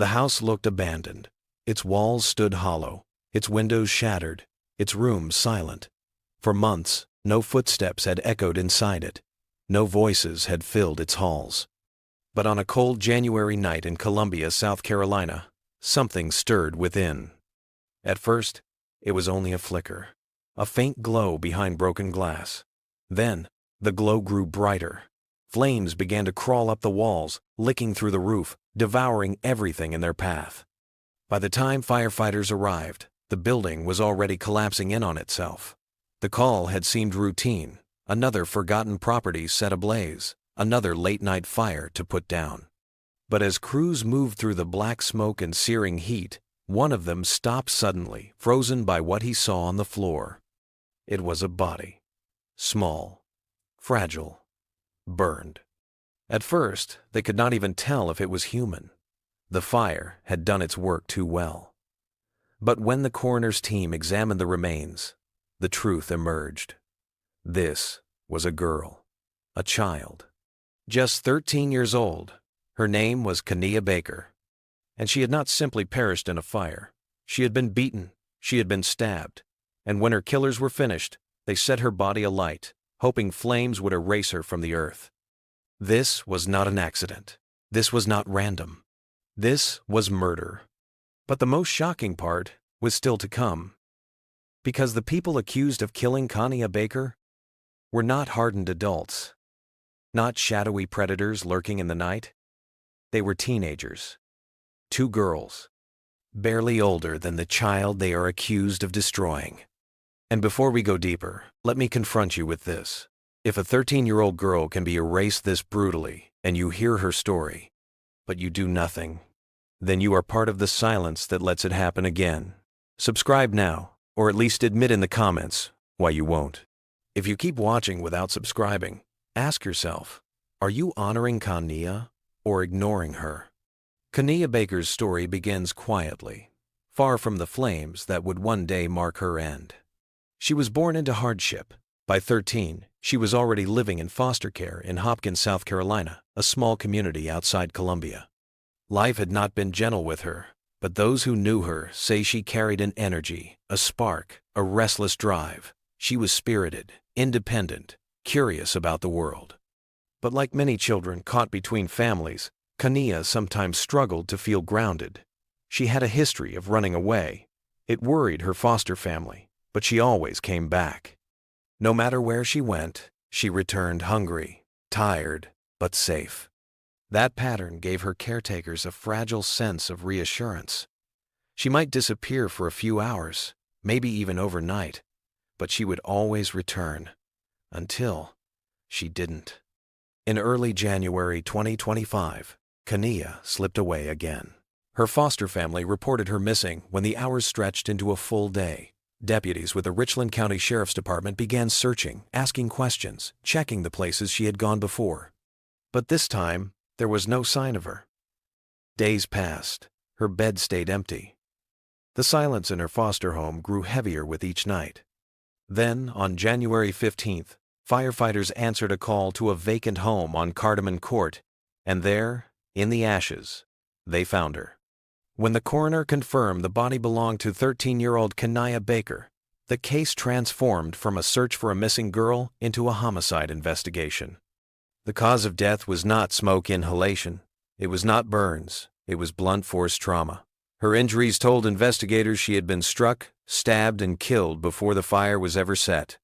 The house looked abandoned. Its walls stood hollow, its windows shattered, its rooms silent. For months, no footsteps had echoed inside it. No voices had filled its halls. But on a cold January night in Columbia, South Carolina, something stirred within. At first, it was only a flicker, a faint glow behind broken glass. Then, the glow grew brighter. Flames began to crawl up the walls, licking through the roof, devouring everything in their path. By the time firefighters arrived, the building was already collapsing in on itself. The call had seemed routine, another forgotten property set ablaze, another late-night fire to put down. But as crews moved through the black smoke and searing heat, one of them stopped suddenly, frozen by what he saw on the floor. It was a body. Small, fragile, burned. At first, they could not even tell if it was human. The fire had done its work too well. But when the coroner's team examined the remains, the truth emerged. This was a girl, a child. Just 13 years old, her name was Kania Baker. And she had not simply perished in a fire. She had been beaten, she had been stabbed, and when her killers were finished, they set her body alight, hoping flames would erase her from the earth. This was not an accident. This was not random. This was murder. But the most shocking part was still to come. Because the people accused of killing Kania Baker were not hardened adults, not shadowy predators lurking in the night. They were teenagers. 2 girls, barely older than the child they are accused of destroying. And before we go deeper, let me confront you with this. If a 13-year-old girl can be erased this brutally, and you hear her story, but you do nothing, then you are part of the silence that lets it happen again. Subscribe now, or at least admit in the comments why you won't. If you keep watching without subscribing, ask yourself, are you honoring Kania or ignoring her? Kania Baker's story begins quietly, far from the flames that would one day mark her end. She was born into hardship. By 13, she was already living in foster care in Hopkins, South Carolina, a small community outside Columbia. Life had not been gentle with her, but those who knew her say she carried an energy, a spark, a restless drive. She was spirited, independent, curious about the world. But like many children caught between families, Kania sometimes struggled to feel grounded. She had a history of running away. It worried her foster family, but she always came back. No matter where she went, she returned hungry, tired, but safe. That pattern gave her caretakers a fragile sense of reassurance. She might disappear for a few hours, maybe even overnight, but she would always return, until she didn't. In early January 2025, Kania slipped away again. Her foster family reported her missing when the hours stretched into a full day. Deputies with the Richland County Sheriff's Department began searching, asking questions, checking the places she had gone before. But this time, there was no sign of her. Days passed. Her bed stayed empty. The silence in her foster home grew heavier with each night. Then, on January 15th, firefighters answered a call to a vacant home on Cardamon Court, and there, in the ashes, they found her. When the coroner confirmed the body belonged to 13-year-old Kania Baker, the case transformed from a search for a missing girl into a homicide investigation. The cause of death was not smoke inhalation. It was not burns. It was blunt force trauma. Her injuries told investigators she had been struck, stabbed, and killed before the fire was ever set.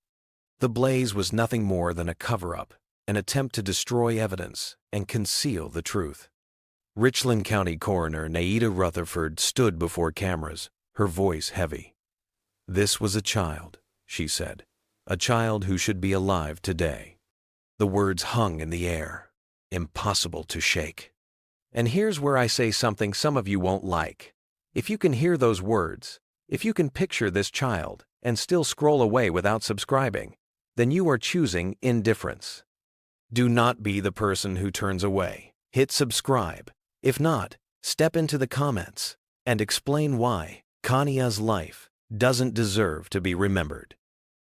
The blaze was nothing more than a cover-up, an attempt to destroy evidence and conceal the truth. Richland County Coroner Naida Rutherford stood before cameras, her voice heavy. "This was a child," she said, "a child who should be alive today." The words hung in the air, impossible to shake. And here's where I say something some of you won't like. If you can hear those words, if you can picture this child and still scroll away without subscribing, then you are choosing indifference. Do not be the person who turns away. Hit subscribe. If not, step into the comments and explain why Kania's life doesn't deserve to be remembered.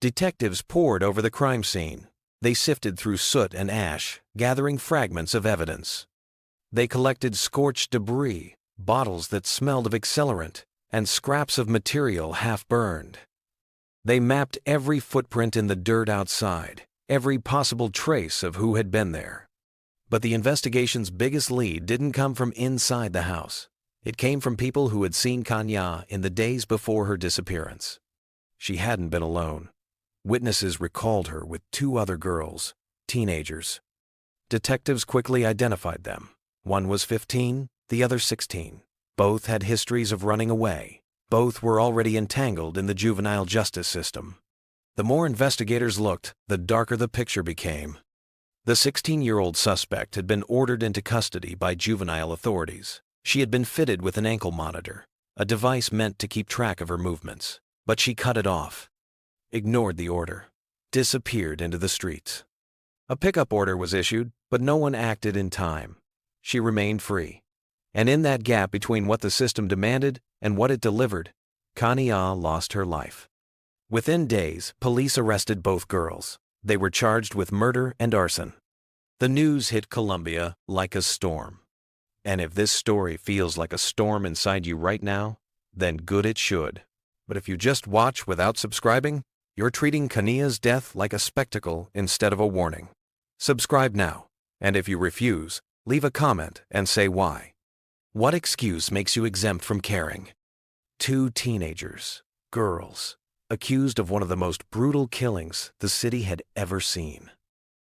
Detectives pored over the crime scene. They sifted through soot and ash, gathering fragments of evidence. They collected scorched debris, bottles that smelled of accelerant, and scraps of material half burned. They mapped every footprint in the dirt outside, every possible trace of who had been there. But the investigation's biggest lead didn't come from inside the house. It came from people who had seen Kanya in the days before her disappearance. She hadn't been alone. Witnesses recalled her with two other girls, teenagers. Detectives quickly identified them. One was 15, the other 16. Both had histories of running away. Both were already entangled in the juvenile justice system. The more investigators looked, the darker the picture became. The 16-year-old suspect had been ordered into custody by juvenile authorities. She had been fitted with an ankle monitor, a device meant to keep track of her movements. But she cut it off, ignored the order, disappeared into the streets. A pickup order was issued, but no one acted in time. She remained free. And in that gap between what the system demanded and what it delivered, Kanya lost her life. Within days, police arrested both girls. They were charged with murder and arson. The news hit Colombia like a storm. And if this story feels like a storm inside you right now, then good it should. But if you just watch without subscribing, you're treating Kanya's death like a spectacle instead of a warning. Subscribe now, and if you refuse, leave a comment and say why. What excuse makes you exempt from caring? Two teenagers, girls, accused of one of the most brutal killings the city had ever seen.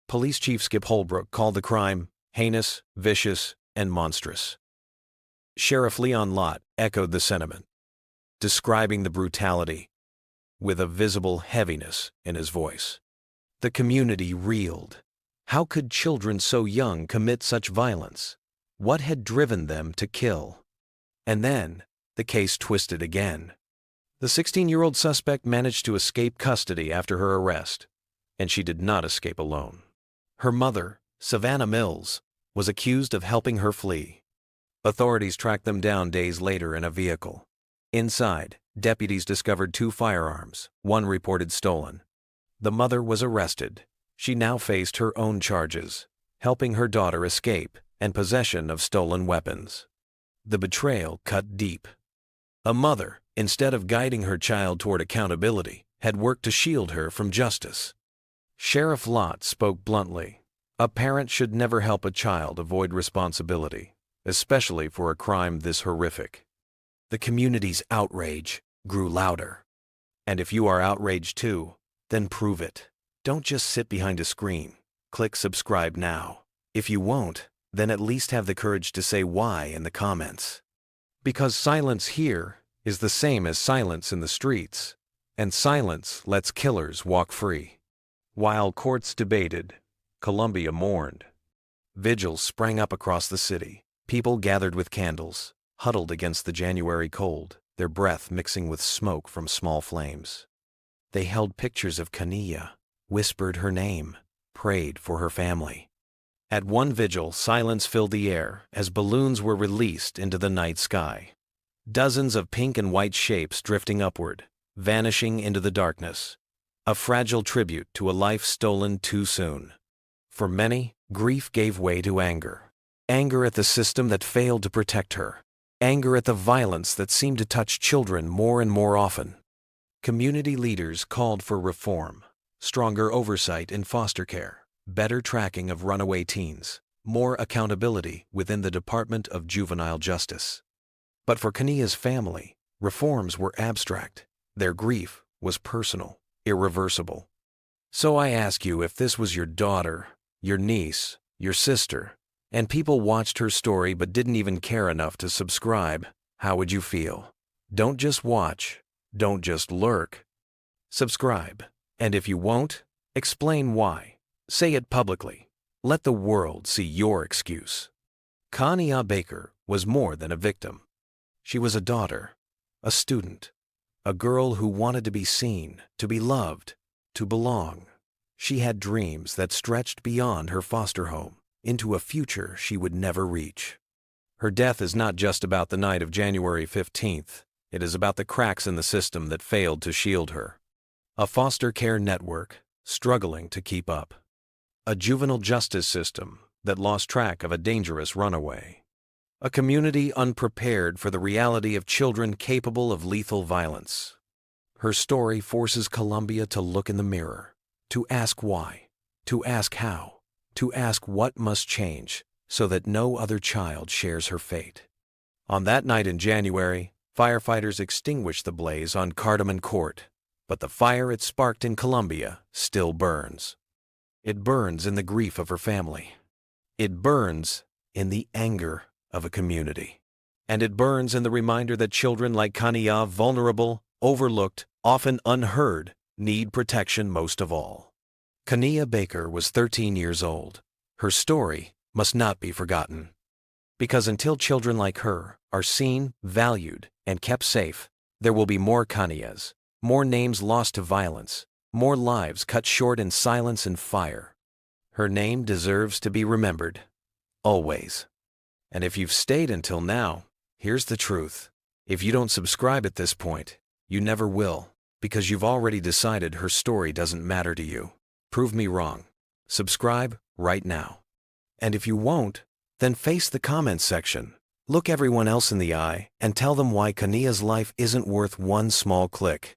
Police Chief Skip Holbrook called the crime heinous, vicious, and monstrous. Sheriff Leon Lott echoed the sentiment, describing the brutality with a visible heaviness in his voice. The community reeled. How could children so young commit such violence? What had driven them to kill? And then, the case twisted again. The 16-year-old suspect managed to escape custody after her arrest, and she did not escape alone. Her mother, Savannah Mills, was accused of helping her flee. Authorities tracked them down days later in a vehicle. Inside, deputies discovered two firearms, one reported stolen. The mother was arrested. She now faced her own charges, helping her daughter escape and possession of stolen weapons. The betrayal cut deep. A mother, instead of guiding her child toward accountability, had worked to shield her from justice. Sheriff Lott spoke bluntly. A parent should never help a child avoid responsibility, especially for a crime this horrific. The community's outrage grew louder. And if you are outraged too, then prove it. Don't just sit behind a screen. Click subscribe now. If you won't, then at least have the courage to say why in the comments. Because silence here is the same as silence in the streets, and silence lets killers walk free. While courts debated, Colombia mourned. Vigils sprang up across the city. People gathered with candles, huddled against the January cold, their breath mixing with smoke from small flames. They held pictures of Kanya, whispered her name, prayed for her family. At one vigil, silence filled the air as balloons were released into the night sky. Dozens of pink and white shapes drifting upward, vanishing into the darkness. A fragile tribute to a life stolen too soon. For many, grief gave way to anger. Anger at the system that failed to protect her. Anger at the violence that seemed to touch children more and more often. Community leaders called for reform, stronger oversight in foster care, better tracking of runaway teens, more accountability within the Department of Juvenile Justice. But for Kanya's family, reforms were abstract. Their grief was personal, irreversible. So I ask you, if this was your daughter, your niece, your sister, and people watched her story but didn't even care enough to subscribe, how would you feel? Don't just watch. Don't just lurk. Subscribe. And if you won't, explain why. Say it publicly. Let the world see your excuse. Kanya Baker was more than a victim. She was a daughter, a student, a girl who wanted to be seen, to be loved, to belong. She had dreams that stretched beyond her foster home, into a future she would never reach. Her death is not just about the night of January 15th. It is about the cracks in the system that failed to shield her. A foster care network struggling to keep up. A juvenile justice system that lost track of a dangerous runaway. A community unprepared for the reality of children capable of lethal violence. Her story forces Colombia to look in the mirror, to ask why, to ask how, to ask what must change so that no other child shares her fate. On that night in January, firefighters extinguished the blaze on Cardamom Court, but the fire it sparked in Colombia still burns. It burns in the grief of her family. It burns in the anger of a community. And it burns in the reminder that children like Kania, vulnerable, overlooked, often unheard, need protection most of all. Kania Baker was 13 years old. Her story must not be forgotten. Because until children like her are seen, valued, and kept safe, there will be more Kanias, more names lost to violence, more lives cut short in silence and fire. Her name deserves to be remembered. Always. And if you've stayed until now, here's the truth. If you don't subscribe at this point, you never will, because you've already decided her story doesn't matter to you. Prove me wrong. Subscribe right now. And if you won't, then face the comments section. Look everyone else in the eye and tell them why Kania's life isn't worth one small click.